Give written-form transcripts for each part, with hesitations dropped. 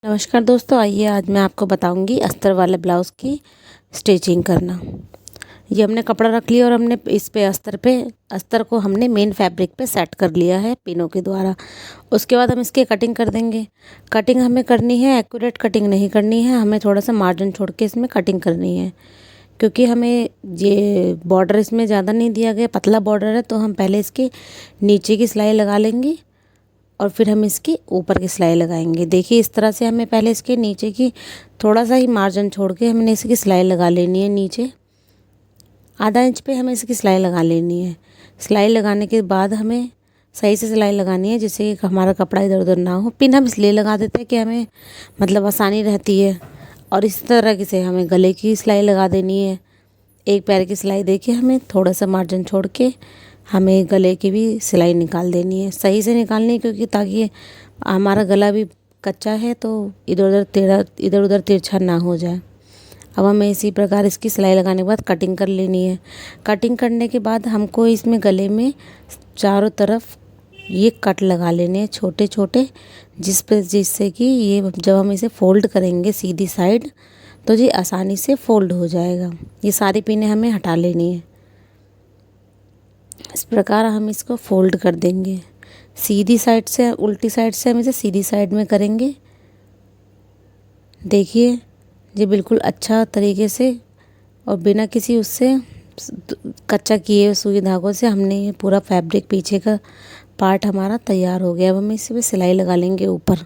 नमस्कार दोस्तों, आइए आज मैं आपको बताऊंगी अस्तर वाले ब्लाउज़ की स्टिचिंग करना। ये हमने कपड़ा रख लिया और हमने इस पे अस्तर को हमने मेन फैब्रिक पे सेट कर लिया है पिनों के द्वारा। उसके बाद हम इसकी कटिंग कर देंगे। कटिंग हमें करनी है, एक्यूरेट कटिंग नहीं करनी है, हमें थोड़ा सा मार्जिन छोड़ के इसमें कटिंग करनी है। क्योंकि हमें ये बॉर्डर इसमें ज़्यादा नहीं दिया गया, पतला बॉर्डर है, तो हम पहले इसकी नीचे की सिलाई लगा लेंगे और फिर हम इसकी ऊपर की सिलाई लगाएंगे। देखिए इस तरह से हमें पहले इसके नीचे की थोड़ा सा ही मार्जिन छोड़ के हमने इसकी सिलाई लगा लेनी है। नीचे आधा इंच पे हमें इसकी सिलाई लगा लेनी है। सिलाई लगाने के बाद हमें सही से सिलाई लगानी है जिससे कि हमारा कपड़ा इधर उधर ना हो। पिन हम इसलिए लगा देते हैं कि हमें मतलब आसानी रहती है। और इस तरह से हमें गले की सिलाई लगा देनी है। एक पैर की सिलाई देके हमें थोड़ा सा मार्जिन छोड़ के हमें गले की भी सिलाई निकाल देनी है। सही से निकालनी है क्योंकि ताकि हमारा गला भी कच्चा है तो इधर उधर तिरछा ना हो जाए। अब हमें इसी प्रकार इसकी सिलाई लगाने के बाद कटिंग कर लेनी है। कटिंग करने के बाद हमको इसमें गले में चारों तरफ ये कट लगा लेने हैं छोटे छोटे, जिससे कि ये जब हम इसे फोल्ड करेंगे सीधी साइड तो ये आसानी से फोल्ड हो जाएगा। ये सारी पिनें हमें हटा लेनी है। इस प्रकार हम इसको फोल्ड कर देंगे। सीधी साइड से उल्टी साइड से हम इसे सीधी साइड में करेंगे। देखिए ये बिल्कुल अच्छा तरीके से और बिना किसी उससे कच्चा किए सुई धागों से हमने ये पूरा फैब्रिक पीछे का पार्ट हमारा तैयार हो गया। अब हम इस पे सिलाई लगा लेंगे। ऊपर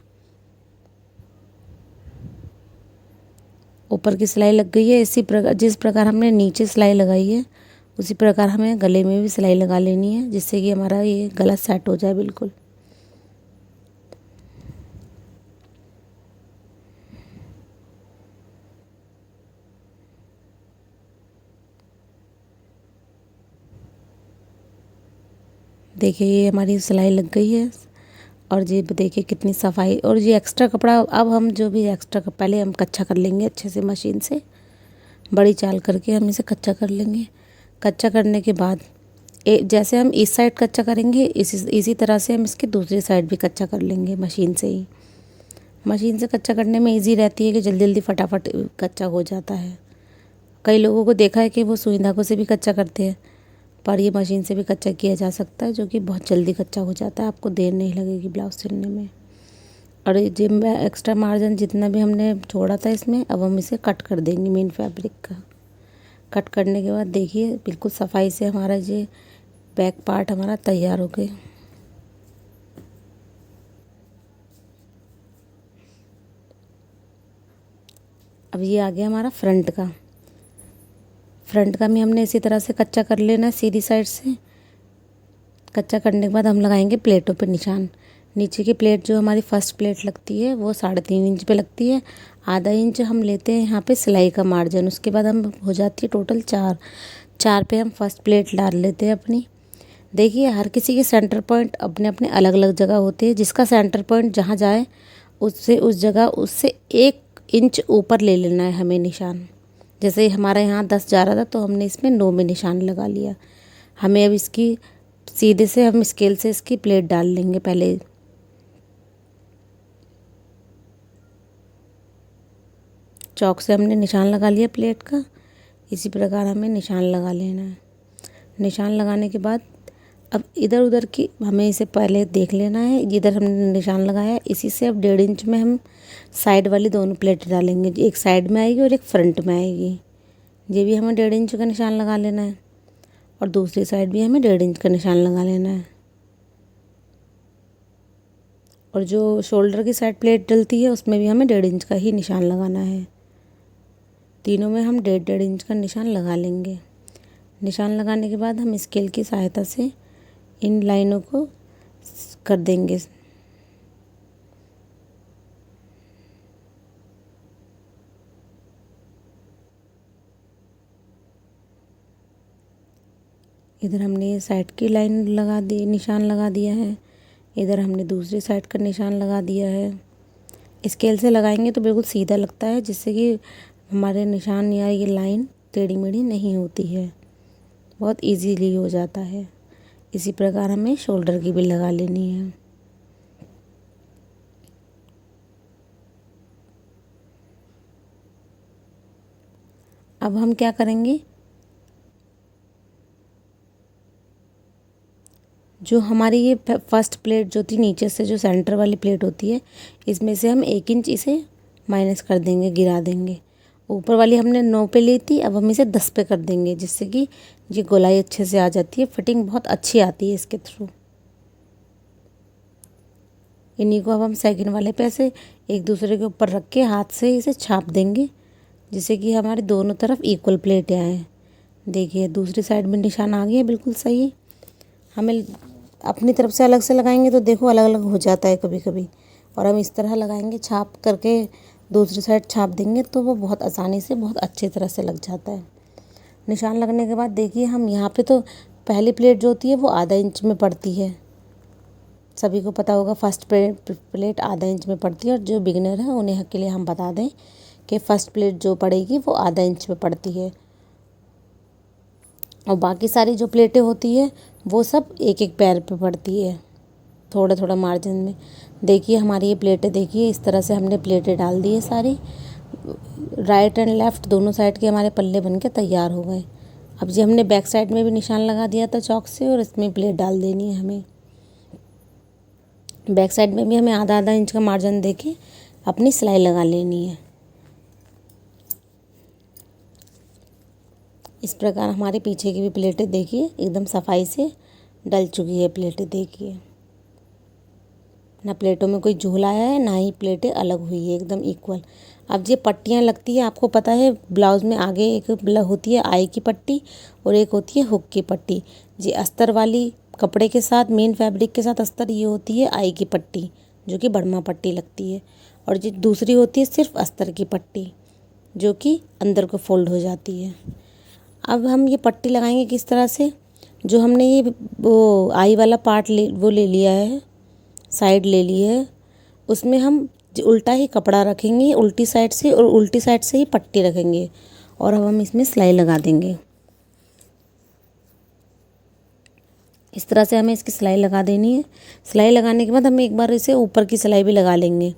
की सिलाई लग गई है। इसी प्रकार जिस प्रकार हमने नीचे सिलाई लगाई है उसी प्रकार हमें गले में भी सिलाई लगा लेनी है जिससे कि हमारा ये गला सेट हो जाए बिल्कुल। देखिए ये हमारी सिलाई लग गई है और ये देखिए कितनी सफाई। और ये एक्स्ट्रा कपड़ा अब हम जो भी एक्स्ट्रा पहले हम कच्चा कर लेंगे अच्छे से मशीन से, बड़ी चाल करके हम इसे कच्चा कर लेंगे। कच्चा करने के बाद जैसे हम इस साइड कच्चा करेंगे इसी तरह से हम इसके दूसरी साइड भी कच्चा कर लेंगे मशीन से ही। मशीन से कच्चा करने में इजी रहती है कि जल्दी जल्दी फटाफट कच्चा हो जाता है। कई लोगों को देखा है कि वो सुई धागों से भी कच्चा करते हैं, पर ये मशीन से भी कच्चा किया जा सकता है जो कि बहुत जल्दी कच्चा हो जाता है। आपको देर नहीं लगेगी ब्लाउज सिलने में। और ये एक्स्ट्रा मार्जिन जितना भी हमने छोड़ा था इसमें, अब हम इसे कट कर देंगे मेन फैब्रिक का। कट करने के बाद देखिए बिल्कुल सफाई से हमारा ये बैक पार्ट हमारा तैयार हो गया। अब ये आ गया हमारा फ्रंट का। फ्रंट का भी हमने इसी तरह से कच्चा कर लेना है सीधी साइड से। कच्चा करने के बाद हम लगाएंगे प्लेटों पे निशान। नीचे की प्लेट जो हमारी फर्स्ट प्लेट लगती है वो 3.5 इंच पे लगती है। आधा इंच हम लेते हैं यहाँ पे सिलाई का मार्जिन। उसके बाद हम हो जाती है टोटल 4 पे हम फर्स्ट प्लेट डाल लेते हैं अपनी। देखिए हर किसी के सेंटर पॉइंट अपने अपने अलग अलग जगह होते हैं। जिसका सेंटर पॉइंट जहाँ जाए उससे 1 इंच ऊपर ले लेना है हमें निशान। जैसे हमारा यहाँ 10 जा रहा था तो हमने इसमें 9 में निशान लगा लिया। हमें अब इसकी सीधे से हम स्केल से इसकी प्लेट डाल लेंगे। पहले चौक से हमने निशान लगा लिया प्लेट का। इसी प्रकार हमें निशान लगा लेना है। निशान लगाने के बाद अब इधर उधर की हमें इसे पहले देख लेना है। जिधर हमने निशान लगाया इसी से अब 1.5 इंच में हम साइड वाली दोनों प्लेट डालेंगे। एक साइड में आएगी और एक फ्रंट में आएगी। ये भी हमें 1.5 इंच का निशान लगा लेना है और दूसरी साइड भी हमें 1.5 इंच का निशान लगा लेना है। और जो शोल्डर की साइड प्लेट डलती है उसमें भी हमें 1.5 इंच का ही निशान लगाना है। तीनों में हम 1.5 इंच का निशान लगा लेंगे। निशान लगाने के बाद हम स्केल की सहायता से इन लाइनों को कर देंगे। इधर हमने ये साइड की लाइन लगा दी, निशान लगा दिया है। इधर हमने दूसरी साइड का निशान लगा दिया है। स्केल से लगाएंगे तो बिल्कुल सीधा लगता है जिससे कि हमारे निशान या ये लाइन टेढ़ी मेढ़ी नहीं होती है, बहुत इजीली हो जाता है। इसी प्रकार हमें शोल्डर की भी लगा लेनी है। अब हम क्या करेंगे, जो हमारी ये फर्स्ट प्लेट जो थी नीचे से, जो सेंटर वाली प्लेट होती है, इसमें से हम 1 इंच इसे माइनस कर देंगे, गिरा देंगे। ऊपर वाली हमने 9 पे ली थी, अब हम इसे 10 पे कर देंगे, जिससे कि ये गोलाई अच्छे से आ जाती है, फिटिंग बहुत अच्छी आती है इसके थ्रू। इन्हीं को अब हम सेकंड वाले पे ऐसे एक दूसरे के ऊपर रख के हाथ से इसे छाप देंगे, जिससे कि हमारे दोनों तरफ इक्वल प्लेटें आएँ। देखिए दूसरी साइड में निशान आ गया बिल्कुल सही। हमें अपनी तरफ से अलग से लगाएंगे तो देखो अलग अलग हो जाता है कभी कभी, और हम इस तरह लगाएंगे, छाप करके दूसरी साइड छाप देंगे तो वो बहुत आसानी से बहुत अच्छी तरह से लग जाता है। निशान लगने के बाद देखिए हम यहाँ पे तो पहली प्लेट जो होती है वो आधा इंच में पड़ती है, सभी को पता होगा फर्स्ट प्लेट आधा इंच में पड़ती है, और जो बिगिनर है उन्हें के लिए हम बता दें कि फर्स्ट प्लेट जो पड़ेगी वो आधा इंच में पड़ती है, और बाकी सारी जो प्लेटें होती है वो सब एक एक पैर पे पड़ती है, थोड़ा थोड़ा मार्जिन में। देखिए हमारी ये प्लेटें, देखिए इस तरह से हमने प्लेटें डाल दी है सारी, राइट एंड लेफ़्ट दोनों साइड के हमारे पल्ले बन के तैयार हो गए। अब जी हमने बैक साइड में भी निशान लगा दिया था चौक से, और इसमें प्लेट डाल देनी है हमें। बैक साइड में भी हमें आधा आधा इंच का मार्जिन देके अपनी सिलाई लगा लेनी है। इस प्रकार हमारे पीछे की भी प्लेटें देखिए एकदम सफाई से डल चुकी है प्लेटें। देखिए ना प्लेटों में कोई झोल आया है, ना ही प्लेटें अलग हुई है, एकदम इक्वल। अब ये पट्टियाँ लगती है, आपको पता है ब्लाउज़ में आगे एक होती है आई की पट्टी और एक होती है हुक की पट्टी। जी अस्तर वाली कपड़े के साथ, मेन फैब्रिक के साथ अस्तर, ये होती है आई की पट्टी जो कि बड़मा पट्टी लगती है, और जो दूसरी होती है सिर्फ अस्तर की पट्टी जो कि अंदर को फोल्ड हो जाती है। अब हम ये पट्टी लगाएंगे किस तरह से, जो हमने ये वो आई वाला पार्ट ले लिया है, साइड ले ली है, उसमें हम उल्टा ही कपड़ा रखेंगे उल्टी साइड से, और उल्टी साइड से ही पट्टी रखेंगे, और अब हम इसमें सिलाई लगा देंगे। इस तरह से हमें इसकी सिलाई लगा देनी है। सिलाई लगाने के बाद हम एक बार इसे ऊपर की सिलाई भी लगा लेंगे,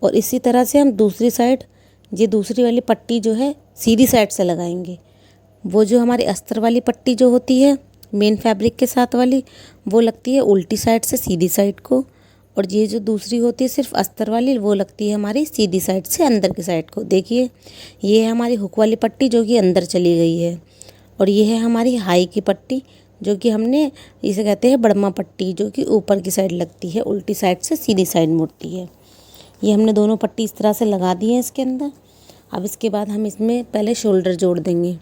और इसी तरह से हम दूसरी साइड, ये दूसरी वाली पट्टी जो है सीधी साइड से लगाएंगे। वो जो हमारी अस्तर वाली पट्टी जो होती है मेन फैब्रिक के साथ वाली, वो लगती है उल्टी साइड से सीधी साइड को, और ये जो दूसरी होती है सिर्फ अस्तर वाली, वो लगती है हमारी सीधी साइड से अंदर की साइड को। देखिए ये है हमारी हुक वाली पट्टी जो कि अंदर चली गई है, और ये है हमारी हाई की पट्टी जो कि हमने इसे कहते हैं बड़मा पट्टी, जो कि ऊपर की साइड लगती है, उल्टी साइड से सीधी साइड मुड़ती है। ये हमने दोनों पट्टी इस तरह से लगा दी है इसके अंदर। अब इसके बाद हम इसमें पहले शोल्डर जोड़ देंगे।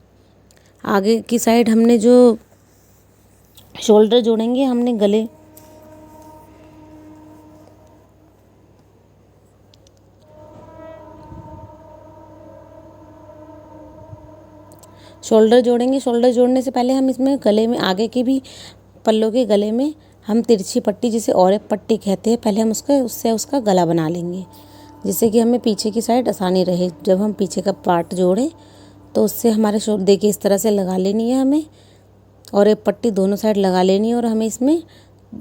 आगे की साइड हमने जो शोल्डर जोड़ेंगे, हमने गले शोल्डर जोड़ेंगे। शोल्डर जोड़ने से पहले हम इसमें गले में, आगे के भी पल्लों के गले में हम तिरछी पट्टी जिसे औरत पट्टी कहते हैं, पहले हम उसका गला बना लेंगे, जिससे कि हमें पीछे की साइड आसानी रहे। जब हम पीछे का पार्ट जोड़ें तो उससे हमारे शोल्डर, देखिए इस तरह से लगा लेनी है हमें, और एक पट्टी दोनों साइड लगा लेनी है, और हमें इसमें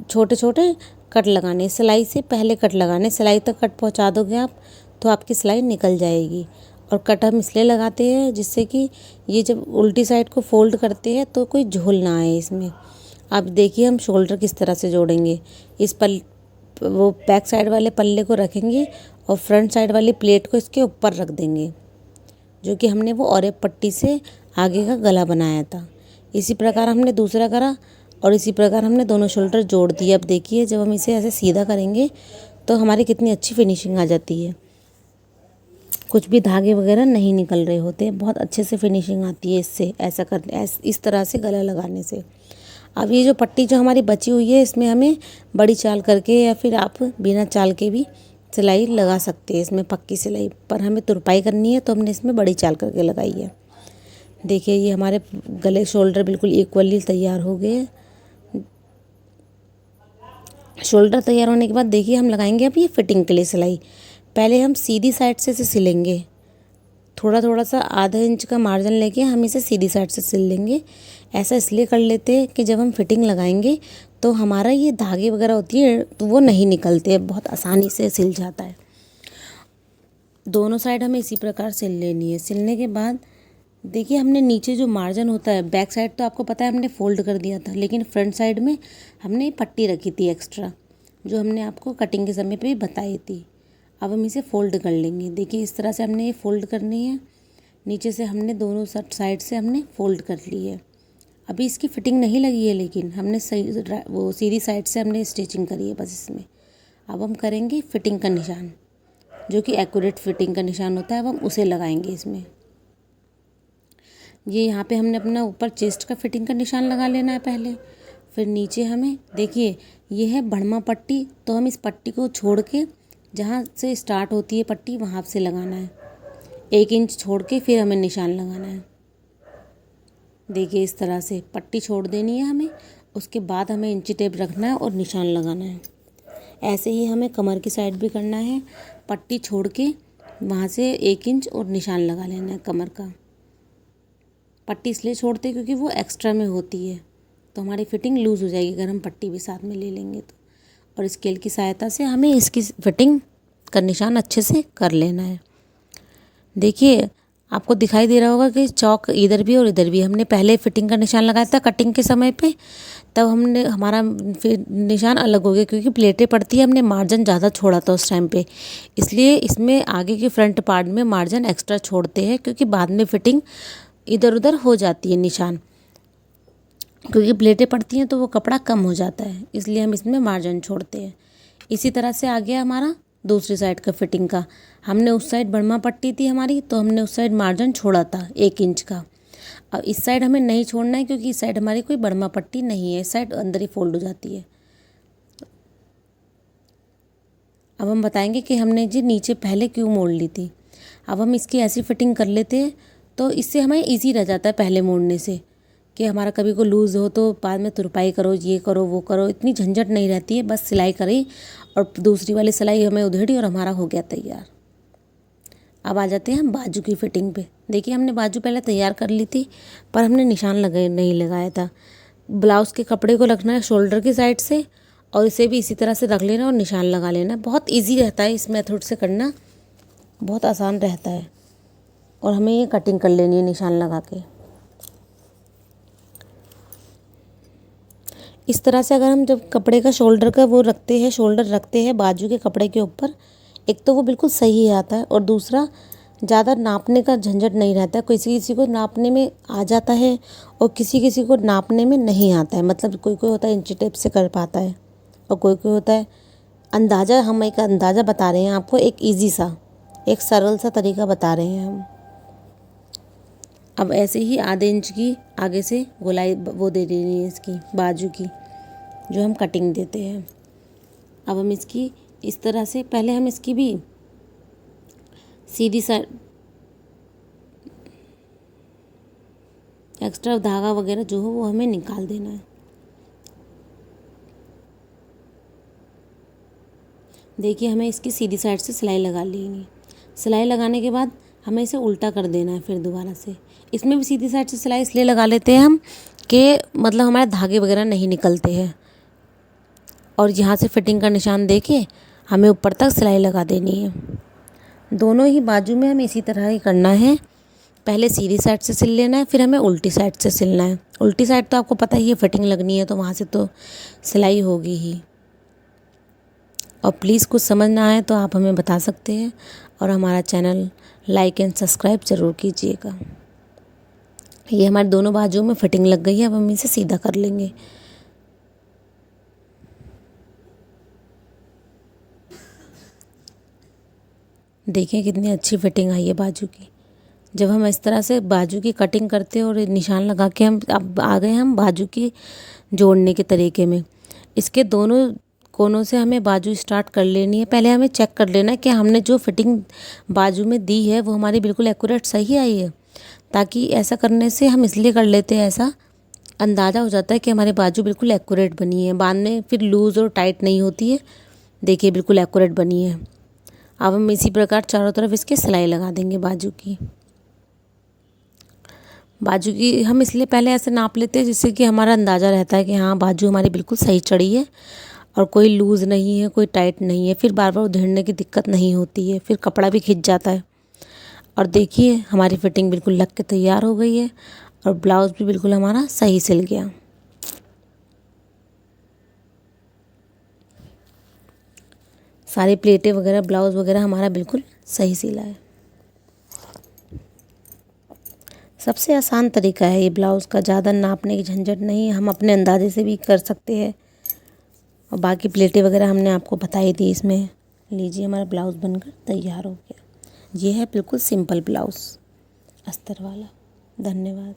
छोटे छोटे कट लगाने, सिलाई से पहले कट लगाने। सिलाई तक कट पहुंचा दोगे आप तो आपकी सिलाई निकल जाएगी। और कट हम इसलिए लगाते हैं जिससे कि ये जब उल्टी साइड को फोल्ड करते हैं तो कोई झोल ना आए इसमें। अब देखिए हम शोल्डर किस तरह से जोड़ेंगे। इस वो बैक साइड वाले पल्ले को रखेंगे और फ्रंट साइड वाली प्लेट को इसके ऊपर रख देंगे, जो कि हमने वो और एक पट्टी से आगे का गला बनाया था। इसी प्रकार हमने दूसरा करा, और इसी प्रकार हमने दोनों शोल्डर जोड़ दिए। अब देखिए जब हम इसे ऐसे सीधा करेंगे तो हमारी कितनी अच्छी फिनिशिंग आ जाती है, कुछ भी धागे वगैरह नहीं निकल रहे होते, बहुत अच्छे से फिनिशिंग आती है इससे, ऐसा करने इस तरह से गला लगाने से। अब ये जो पट्टी जो हमारी बची हुई है, इसमें हमें बड़ी चाल करके या फिर आप बिना चाल के भी सिलाई लगा सकते हैं। इसमें पक्की सिलाई पर हमें तुरपाई करनी है तो हमने इसमें बड़ी चाल करके लगाई है। देखिए ये हमारे गले शोल्डर बिल्कुल इक्वली तैयार हो गए। शोल्डर तैयार होने के बाद देखिए हम लगाएंगे अब ये फिटिंग के लिए सिलाई। पहले हम सीधी साइड से इसे सिलेंगे, थोड़ा थोड़ा सा आधा इंच का मार्जिन लेके हम इसे सीधी साइड से सिल लेंगे। ऐसा इसलिए कर लेते हैं कि जब हम फिटिंग लगाएंगे तो हमारा ये धागे वगैरह होती है तो वो नहीं निकलते, बहुत आसानी से सिल जाता है। दोनों साइड हमें इसी प्रकार सिल लेनी है। सिलने के बाद देखिए हमने नीचे जो मार्जिन होता है, बैक साइड तो आपको पता है हमने फ़ोल्ड कर दिया था, लेकिन फ्रंट साइड में हमने पट्टी रखी थी एक्स्ट्रा, जो हमने आपको कटिंग के समय पे भी बताई थी। अब हम इसे फ़ोल्ड कर लेंगे। देखिए इस तरह से हमने ये फ़ोल्ड करनी है। नीचे से हमने दोनों साइड से हमने फ़ोल्ड कर ली है। अभी इसकी फ़िटिंग नहीं लगी है, लेकिन हमने सही वो सीधी साइड से हमने स्टिचिंग करी है बस इसमें। अब हम करेंगे फ़िटिंग का निशान, जो कि एक्यूरेट फ़िटिंग का निशान होता है, अब हम उसे लगाएंगे इसमें। ये यहाँ पे हमने अपना ऊपर चेस्ट का फिटिंग का निशान लगा लेना है पहले। फिर नीचे हमें देखिए ये है बढ़मा पट्टी, तो हम इस पट्टी को छोड़ के जहाँ से स्टार्ट होती है पट्टी वहाँ से लगाना है। 1 इंच छोड़ के फिर हमें निशान लगाना है। देखिए इस तरह से पट्टी छोड़ देनी है हमें, उसके बाद हमें इंची टेप रखना है और निशान लगाना है। ऐसे ही हमें कमर की साइड भी करना है। पट्टी छोड़ के वहाँ से 1 इंच और निशान लगा लेना है कमर का। पट्टी इसलिए छोड़ते हैं क्योंकि वो एक्स्ट्रा में होती है, तो हमारी फ़िटिंग लूज़ हो जाएगी अगर हम पट्टी भी साथ में ले लेंगे तो। और स्केल की सहायता से हमें इसकी फ़िटिंग का निशान अच्छे से कर लेना है। देखिए आपको दिखाई दे रहा होगा कि चौक इधर भी और इधर भी हमने पहले फ़िटिंग का निशान लगाया था कटिंग के समय पे, तब हमने हमारा फिर निशान अलग हो गया क्योंकि प्लेटें पड़ती है, हमने मार्जिन ज़्यादा छोड़ा था उस टाइम पे, इसलिए इसमें आगे के फ्रंट पार्ट में मार्जिन एक्स्ट्रा छोड़ते हैं क्योंकि बाद में फ़िटिंग इधर उधर हो जाती है निशान, क्योंकि प्लेटें पड़ती हैं तो वो कपड़ा कम हो जाता है, इसलिए हम इसमें मार्जिन छोड़ते हैं। इसी तरह से आ गया हमारा दूसरी साइड का फिटिंग का। हमने उस साइड बढ़मा पट्टी थी हमारी, तो हमने उस साइड मार्जिन छोड़ा था 1 इंच का। अब इस साइड हमें नहीं छोड़ना है क्योंकि इस साइड हमारी कोई बढ़मा पट्टी नहीं है, इस साइड अंदर ही फोल्ड हो जाती है। अब हम बताएंगे कि हमने जी नीचे पहले क्यों मोड़ ली थी। अब हम इसकी ऐसी फिटिंग कर लेते हैं तो इससे हमें ईजी रह जाता है पहले मोड़ने से, कि हमारा कभी को लूज़ हो तो बाद में तुरपाई करो, ये करो वो करो, इतनी झंझट नहीं रहती है। बस सिलाई करी और दूसरी वाली सिलाई हमें उधेड़ी और हमारा हो गया तैयार। अब आ जाते हैं हम बाजू की फ़िटिंग पे। देखिए हमने बाजू पहले तैयार कर ली थी, पर हमने निशान नहीं लगाया था। ब्लाउज़ के कपड़े को रखना है शोल्डर की साइड से और इसे भी इसी तरह से रख लेना और निशान लगा लेना। बहुत ईजी रहता है इस मेथड से करना, बहुत आसान रहता है। और हमें ये कटिंग कर लेनी है निशान लगा के। इस तरह से अगर हम जब कपड़े का शोल्डर का वो रखते हैं, शोल्डर रखते हैं बाजू के कपड़े के ऊपर, एक तो वो बिल्कुल सही आता है और दूसरा ज़्यादा नापने का झंझट नहीं रहता है। किसी किसी को नापने में आ जाता है और किसी किसी को नापने में नहीं आता है। मतलब कोई कोई होता है इंची टेप से कर पाता है और कोई कोई होता है अंदाज़ा। हम एक अंदाज़ा बता रहे हैं आपको, एक ईजी सा, एक सरल सा तरीका बता रहे हैं हम। अब ऐसे ही आधे इंच की आगे से गोलाई वो दे देनी है इसकी बाजू की, जो हम कटिंग देते हैं। अब हम इसकी इस तरह से पहले हम इसकी भी सीधी साइड एक्स्ट्रा धागा वगैरह जो हो वो हमें निकाल देना है। देखिए हमें इसकी सीधी साइड से सिलाई लगा लेनी। सिलाई लगाने के बाद हमें इसे उल्टा कर देना है फिर दोबारा से। इसमें भी सीधी साइड से सिलाई इसलिए लगा लेते हैं हम कि मतलब हमारे धागे वगैरह नहीं निकलते हैं। और यहाँ से फिटिंग का निशान देके हमें ऊपर तक सिलाई लगा देनी है। दोनों ही बाजू में हमें इसी तरह ही करना है। पहले सीधी साइड से सिल लेना है, फिर हमें उल्टी साइड से सिलना है। उल्टी साइड तो आपको पता ही है फिटिंग लगनी है, तो वहाँ से तो सिलाई होगी ही। और प्लीज़ कुछ समझ ना आए तो आप हमें बता सकते हैं और हमारा चैनल लाइक एंड सब्सक्राइब ज़रूर कीजिएगा। ये हमारे दोनों बाजुओं में फिटिंग लग गई है। अब हम इसे सीधा कर लेंगे। देखिए कितनी अच्छी फिटिंग आई है बाजू की। जब हम इस तरह से बाजू की कटिंग करते हैं और निशान लगा के हम अब आ गए हम बाजू की जोड़ने के तरीके में। इसके दोनों कोनों से हमें बाजू स्टार्ट कर लेनी है। पहले हमें चेक कर लेना है कि हमने जो फिटिंग बाजू में दी है वो हमारी बिल्कुल एक्यूरेट सही आई है। ताकि ऐसा करने से हम इसलिए कर लेते हैं, ऐसा अंदाज़ा हो जाता है कि हमारी बाजू बिल्कुल एक्यूरेट बनी है, बाद में फिर लूज़ और टाइट नहीं होती है। देखिए बिल्कुल एक्यूरेट बनी है। अब हम इसी प्रकार चारों तरफ इसके सिलाई लगा देंगे बाजू की। बाजू की हम इसलिए पहले ऐसे नाप लेते हैं जिससे कि हमारा अंदाज़ा रहता है कि हाँ बाजू हमारी बिल्कुल सही चढ़ी है और कोई लूज़ नहीं है, कोई टाइट नहीं है। फिर बार बार उधेड़ने की दिक्कत नहीं होती है, फिर कपड़ा भी खिंच जाता है और देखिए हमारी फिटिंग बिल्कुल लग के तैयार हो गई है और ब्लाउज़ भी बिल्कुल हमारा सही सिल गया। सारी प्लेटें वगैरह ब्लाउज़ वगैरह हमारा बिल्कुल सही सिला है। सबसे आसान तरीका है ये ब्लाउज़ का, ज़्यादा नापने की झंझट नहीं है, हम अपने अंदाजे से भी कर सकते हैं। और बाकी प्लेटें वगैरह हमने आपको बताई थी इसमें। लीजिए हमारा ब्लाउज़ बनकर तैयार हो गया। ये है बिल्कुल सिंपल ब्लाउज़ अस्तर वाला। धन्यवाद।